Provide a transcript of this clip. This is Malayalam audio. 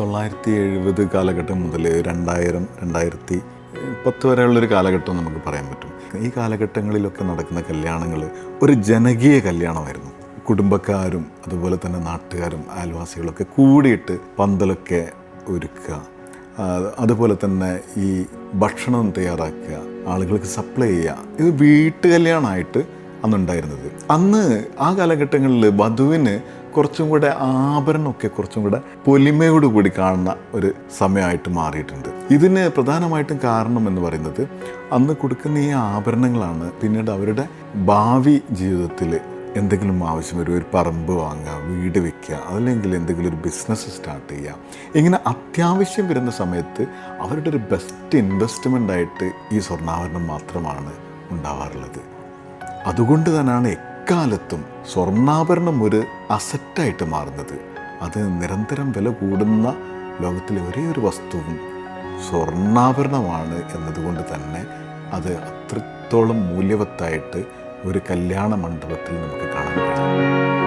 1970 കാലഘട്ടം മുതൽ 2000, 2010 വരെയുള്ളൊരു കാലഘട്ടം നമുക്ക് പറയാൻ പറ്റും. ഈ കാലഘട്ടങ്ങളിലൊക്കെ നടക്കുന്ന കല്യാണങ്ങൾ ഒരു ജനകീയ കല്യാണമായിരുന്നു. കുടുംബക്കാരും അതുപോലെ തന്നെ നാട്ടുകാരും അയൽവാസികളൊക്കെ കൂടിയിട്ട് പന്തലൊക്കെ ഒരുക്കുക, അതുപോലെ തന്നെ ഈ ഭക്ഷണം തയ്യാറാക്കുക, ആളുകൾക്ക് സപ്ലൈ ചെയ്യുക. ഇത് വീട്ടു കല്യാണമായിട്ട് അന്നുണ്ടായിരുന്നത്. അന്ന് ആ കാലഘട്ടങ്ങളിൽ വധുവിന് കുറച്ചും കൂടെ ആഭരണമൊക്കെ കുറച്ചും കൂടെ പൊലിമയോടുകൂടി കാണുന്ന ഒരു സമയമായിട്ട് മാറിയിട്ടുണ്ട്. ഇതിന് പ്രധാനമായിട്ടും കാരണം എന്ന് പറയുന്നത് അന്ന് കൊടുക്കുന്ന ഈ ആഭരണങ്ങളാണ് പിന്നീട് അവരുടെ ഭാവി ജീവിതത്തിൽ എന്തെങ്കിലും ആവശ്യം വരും, ഒരു പറമ്പ് വാങ്ങുക, വീട് വയ്ക്കുക, അതല്ലെങ്കിൽ എന്തെങ്കിലും ഒരു ബിസിനസ് സ്റ്റാർട്ട് ചെയ്യുക, ഇങ്ങനെ അത്യാവശ്യം വരുന്ന സമയത്ത് അവരുടെ ഒരു ബെസ്റ്റ് ഇൻവെസ്റ്റ്മെൻ്റായിട്ട് ഈ സ്വർണ്ണാഭരണം മാത്രമാണ് ഉണ്ടാവാറുള്ളത്. അതുകൊണ്ട് തന്നെയാണ് എക്കാലത്തും സ്വർണ്ണാഭരണം ഒരു അസറ്റായിട്ട് മാറുന്നത്. അത് നിരന്തരം വില കൂടുന്ന ലോകത്തിലെ ഒരേ ഒരു വസ്തുവും സ്വർണ്ണാഭരണമാണ് എന്നതുകൊണ്ട് തന്നെ അത് അത്രത്തോളം മൂല്യവത്തായിട്ട് ഒരു കല്യാണ മണ്ഡപത്തിൽ നമുക്ക് കാണാൻ കഴിയും.